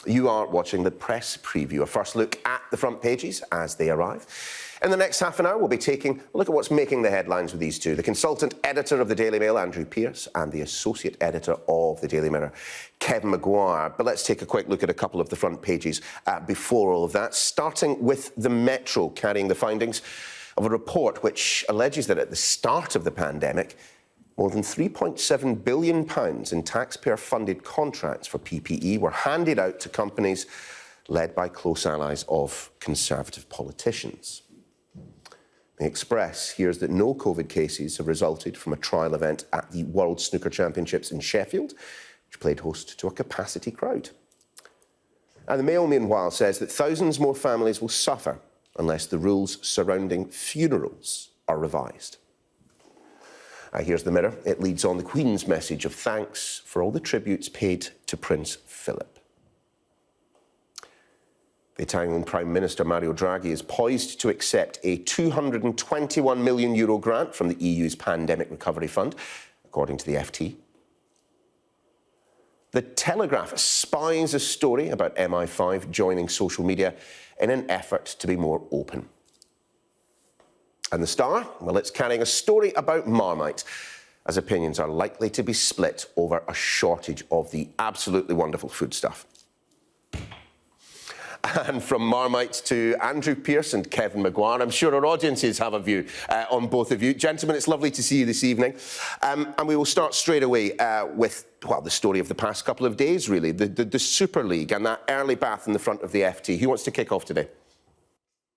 You are watching the press preview, a first look at the front pages as they arrive. In the next half an hour, we'll be taking a look at what's making the headlines with these two, the consultant editor of the Daily Mail, Andrew Pearce, and the associate editor of the Daily Mirror, Kevin Maguire. But let's take a quick look at a couple of the front pages before all of that, starting with the Metro carrying the findings of a report which alleges that at the start of the pandemic, more than £3.7 billion in taxpayer-funded contracts for PPE were handed out to companies led by close allies of Conservative politicians. The Express hears that no COVID cases have resulted from a trial event at the World Snooker Championships in Sheffield, which played host to a capacity crowd. And the Mail, meanwhile, says that thousands more families will suffer unless the rules surrounding funerals are revised. Here's the Mirror. It leads on the Queen's message of thanks for all the tributes paid to Prince Philip. The Italian Prime Minister Mario Draghi is poised to accept a €221 million grant from the EU's Pandemic Recovery Fund, according to the FT. The Telegraph spies a story about MI5 joining social media in an effort to be more open. And the Star, well, it's carrying a story about Marmite, as opinions are likely to be split over a shortage of the absolutely wonderful foodstuff. And from Marmite to Andrew Pearce and Kevin Maguire, I'm sure our audiences have a view on both of you. Gentlemen, it's lovely to see you this evening. And we will start straight away with, well, the story of the past couple of days, really, the Super League and that early bath in the front of the FT. Who wants to kick off today?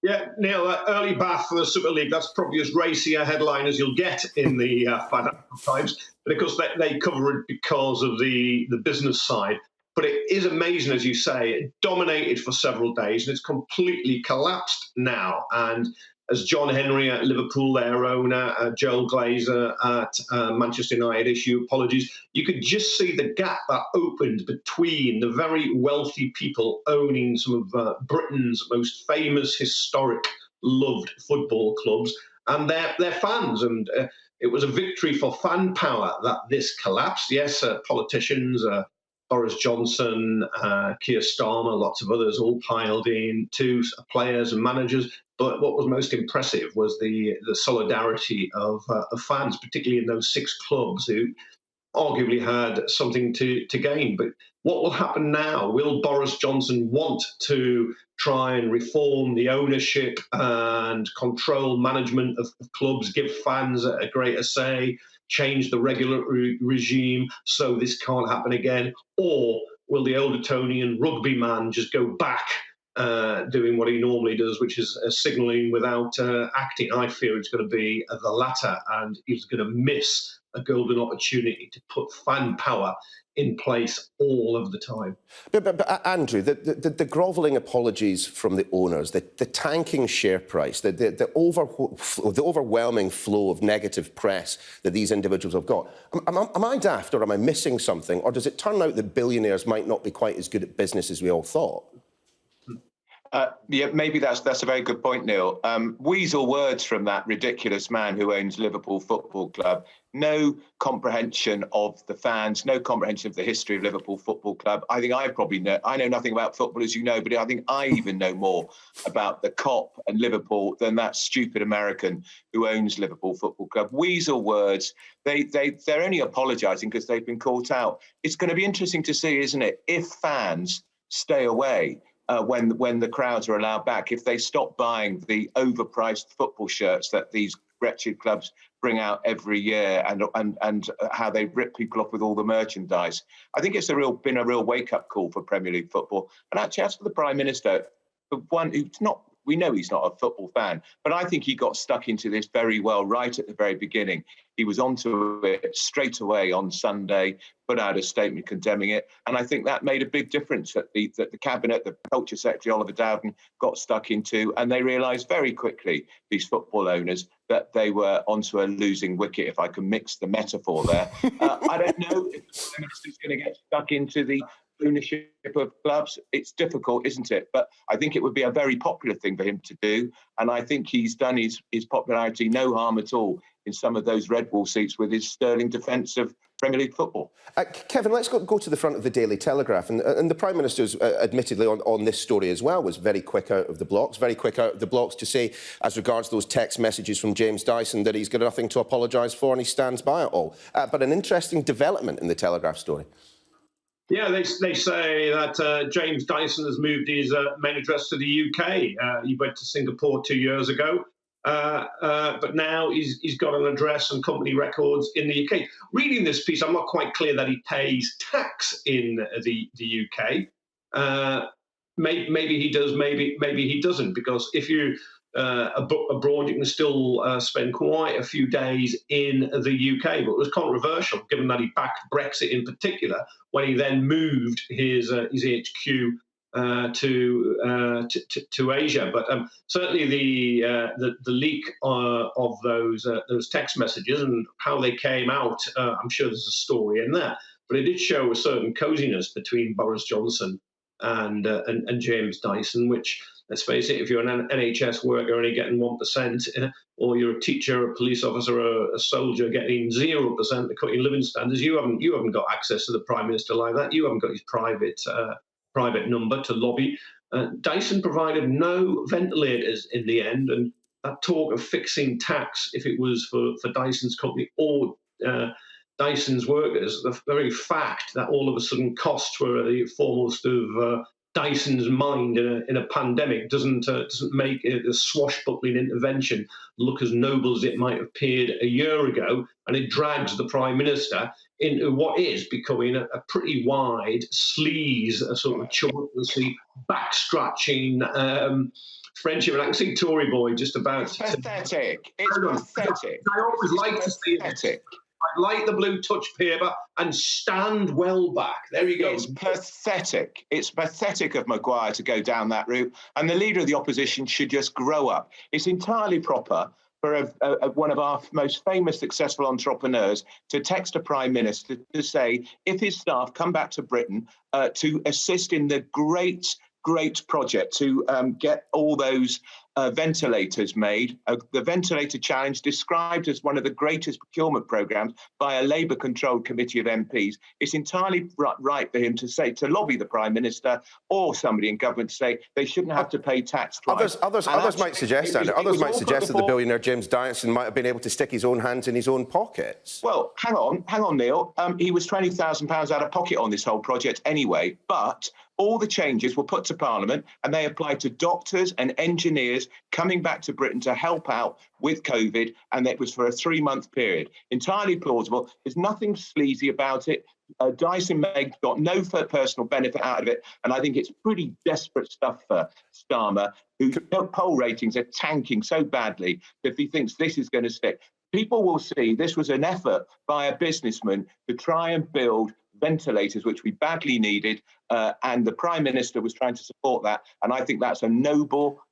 Yeah, Neil, early bath for the Super League, that's probably as racy a headline as you'll get in the Financial Times. But of course, they cover it because of the business side. But it is amazing, as you say, it dominated for several days and it's completely collapsed now. And as John Henry at Liverpool, their owner, Joel Glazer at Manchester United issue apologies, you could just see the gap that opened between the very wealthy people owning some of Britain's most famous, historic, loved football clubs and their fans. And it was a victory for fan power that this collapsed. Yes, politicians, Boris Johnson, Keir Starmer, lots of others all piled in, to players and managers. But what was most impressive was the solidarity of fans, particularly in those 6 clubs who arguably had something to gain. But what will happen now? Will Boris Johnson want to try and reform the ownership and control management of clubs, give fans a greater say, change the regulatory regime so this can't happen again? Or will the old Etonian rugby man just go back doing what he normally does, which is signalling without acting? I fear it's going to be the latter, and he's going to miss a golden opportunity to put fan power in place all of the time. But Andrew, the grovelling apologies from the owners, the tanking share price, the overwhelming flow of negative press that these individuals have got. Am I daft, or am I missing something? Or does it turn out that billionaires might not be quite as good at business as we all thought? Yeah, maybe that's a very good point, Neil. Weasel words from that ridiculous man who owns Liverpool Football Club. No comprehension of the fans, no comprehension of the history of Liverpool Football Club. I think I know nothing about football, as you know, but I think I even know more about the COP and Liverpool than that stupid American who owns Liverpool Football Club. Weasel words. They're only apologising because they've been caught out. It's going to be interesting to see, isn't it, if fans stay away when the crowds are allowed back, if they stop buying the overpriced football shirts that these wretched clubs bring out every year, and how they rip people off with all the merchandise. I think it's been a real wake-up call for Premier League football. And actually, as for the Prime Minister, the one who's not, we know he's not a football fan, but I think he got stuck into this very well right at the very beginning. He was onto it straight away on Sunday, put out a statement condemning it, and I think that made a big difference that the Cabinet, the Culture Secretary, Oliver Dowden, got stuck into, and they realised very quickly, these football owners, that they were onto a losing wicket, if I can mix the metaphor there. I don't know if the Prime Minister is going to get stuck into the ownership of clubs. It's difficult, isn't it? But I think it would be a very popular thing for him to do, and I think he's done his popularity no harm at all in some of those Red Wall seats with his sterling defence of Premier League football. Kevin, let's go to the front of the Daily Telegraph. And the Prime Minister's, admittedly, on this story as well, was very quick out of the blocks to say, as regards those text messages from James Dyson, that he's got nothing to apologise for and he stands by it all. But an interesting development in the Telegraph story. Yeah, they say that James Dyson has moved his main address to the UK. He went to Singapore 2 years ago. But now he's got an address and company records in the UK. Reading this piece, I'm not quite clear that he pays tax in the UK. Maybe he does, maybe he doesn't, because if you abroad, you can still spend quite a few days in the UK. But it was controversial, given that he backed Brexit in particular, when he then moved his HQ to Asia. But certainly the leak of those text messages and how they came out, I'm sure there's a story in there. But it did show a certain coziness between Boris Johnson and James Dyson, which, let's face it, if you're an NHS worker only getting 1%, or you're a teacher, a police officer, or a soldier getting 0% to cut your living standards, you haven't got access to the Prime Minister like that. You haven't got his private number to lobby. Dyson provided no ventilators in the end, and that talk of fixing tax, if it was for Dyson's company or Dyson's workers, the very fact that all of a sudden costs were the foremost of Dyson's mind in a pandemic doesn't make a swashbuckling intervention look as noble as it might have appeared a year ago, and it drags the Prime Minister into what is becoming a pretty wide sleaze, a sort of chauncey, back-scratching friendship. And I can see Tory boy just about. It's pathetic. It's pathetic. I always like to see it. I'd like the blue touch paper and stand well back. There you go. It's pathetic. It's pathetic of Maguire to go down that route. And the leader of the opposition should just grow up. It's entirely proper for one of our most famous successful entrepreneurs to text a Prime Minister to say, if his staff come back to Britain to assist in the great project to get all those ventilators made. The ventilator challenge, described as one of the greatest procurement programmes by a Labour-controlled committee of MPs. It's entirely right for him to lobby the Prime Minister or somebody in government to say they shouldn't have to pay tax twice. Others might suggest that the billionaire James Dyson might have been able to stick his own hands in his own pockets. Well, hang on, Neil. He was £20,000 out of pocket on this whole project anyway, but all the changes were put to Parliament and they applied to doctors and engineers coming back to Britain to help out with COVID, and it was for a 3-month period. Entirely plausible. There's nothing sleazy about it. Dyson Meg got no personal benefit out of it, and I think it's pretty desperate stuff for Starmer, whose poll ratings are tanking so badly that if he thinks this is going to stick, people will see this was an effort by a businessman to try and build ventilators, which we badly needed, and the Prime Minister was trying to support that. And I think that's a noble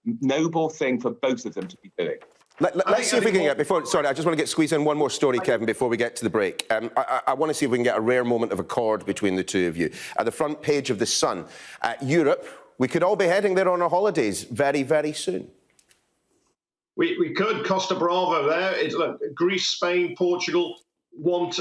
thing for both of them to be doing. Let's see if we can get, sorry, I just want to squeeze in one more story, Kevin, before we get to the break. I want to see if we can get a rare moment of accord between the two of you. At the front page of The Sun, Europe, we could all be heading there on our holidays very, very soon. We could. Costa Brava there. Look, Greece, Spain, Portugal want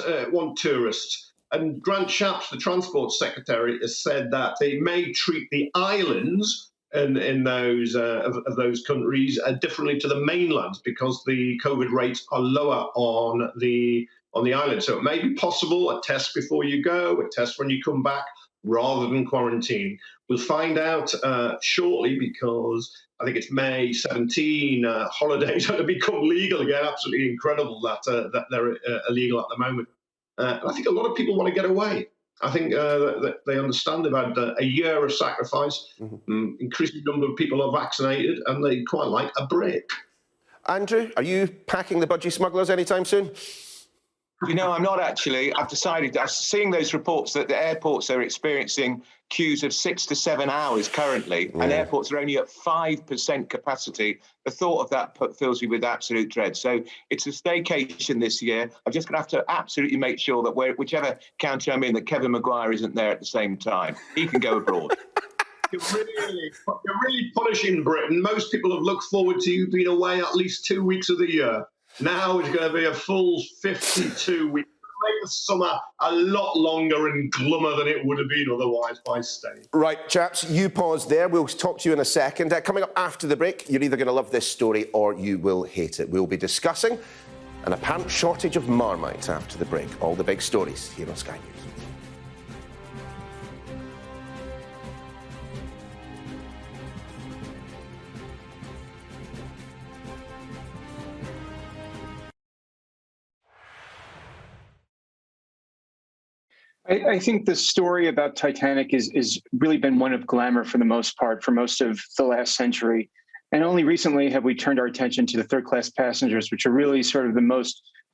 tourists. And Grant Shapps, the Transport Secretary, has said that they may treat the islands in those of those countries differently to the mainlands because the COVID rates are lower on the island. So it may be possible a test before you go, a test when you come back, rather than quarantine. We'll find out shortly, because I think it's May 17. Holidays are to become legal again. Absolutely incredible that they're illegal at the moment. I think a lot of people want to get away. I think that they understand they've had a year of sacrifice. Increasing number of people are vaccinated, and they quite like a break. Andrew, are you packing the budgie smugglers anytime soon? You know, I'm not actually. I've decided, I'm seeing those reports that the airports are experiencing queues of 6 to 7 hours currently, and airports are only at 5% capacity. The thought of that fills me with absolute dread. So it's a staycation this year. I'm just going to have to absolutely make sure that whichever county I'm in, that Kevin Maguire isn't there at the same time. He can go abroad. You're really punishing Britain. Most people have looked forward to you being away at least 2 weeks of the year. Now it's going to be a full 52 weeks. the summer a lot longer and glummer than it would have been otherwise by staying. Right, chaps, you pause there. We'll talk to you in a second. Coming up after the break, you're either going to love this story or you will hate it. We'll be discussing an apparent shortage of Marmite after the break. All the big stories here on Sky News. I think the story about Titanic is really been one of glamour for the most part, for most of the last century. And only recently have we turned our attention to the third-class passengers, which are really sort of the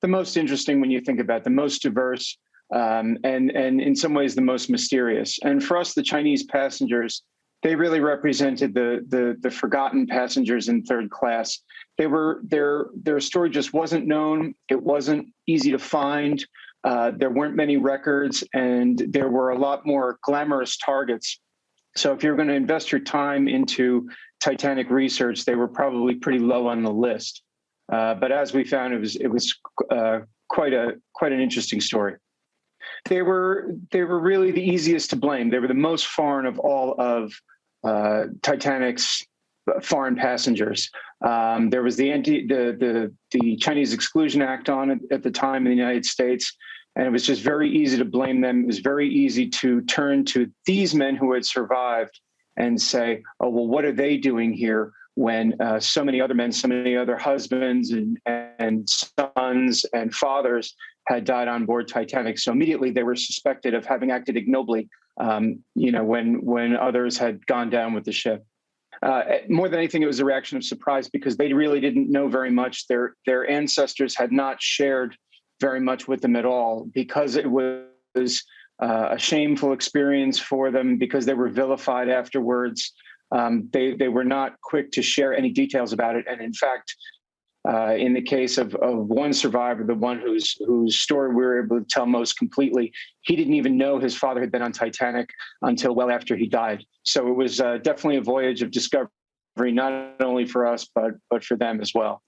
most interesting when you think about it, the most diverse, and in some ways the most mysterious. And for us, the Chinese passengers, they really represented the forgotten passengers in third class. Their story just wasn't known. It wasn't easy to find. There weren't many records, and there were a lot more glamorous targets. So if you're going to invest your time into Titanic research, they were probably pretty low on the list. But as we found, it was quite an interesting story. They were really the easiest to blame. They were the most foreign of all of Titanic's foreign passengers. There was the Chinese Exclusion Act on at the time in the United States, and it was just very easy to blame them. It was very easy to turn to these men who had survived and say, "Oh, well, what are they doing here?" When so many other men, so many other husbands and sons and fathers had died on board Titanic. So immediately they were suspected of having acted ignobly, when others had gone down with the ship. More than anything, it was a reaction of surprise because they really didn't know very much. Their ancestors had not shared very much with them at all because it was a shameful experience for them, because they were vilified afterwards. They were not quick to share any details about it. And in fact, in the case of one survivor, the one whose story we were able to tell most completely, he didn't even know his father had been on Titanic until well after he died. So it was definitely a voyage of discovery, not only for us, but for them as well.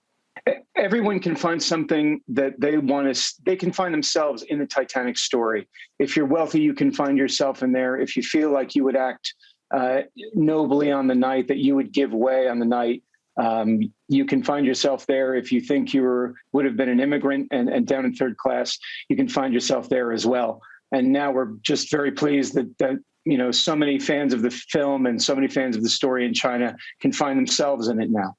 Everyone can find something that they want to, they can find themselves in the Titanic story. If you're wealthy, you can find yourself in there. If you feel like you would act nobly on the night, that you would give way on the night, you can find yourself there. If you think you would have been an immigrant and down in third class, you can find yourself there as well. And now we're just very pleased that so many fans of the film and so many fans of the story in China can find themselves in it now.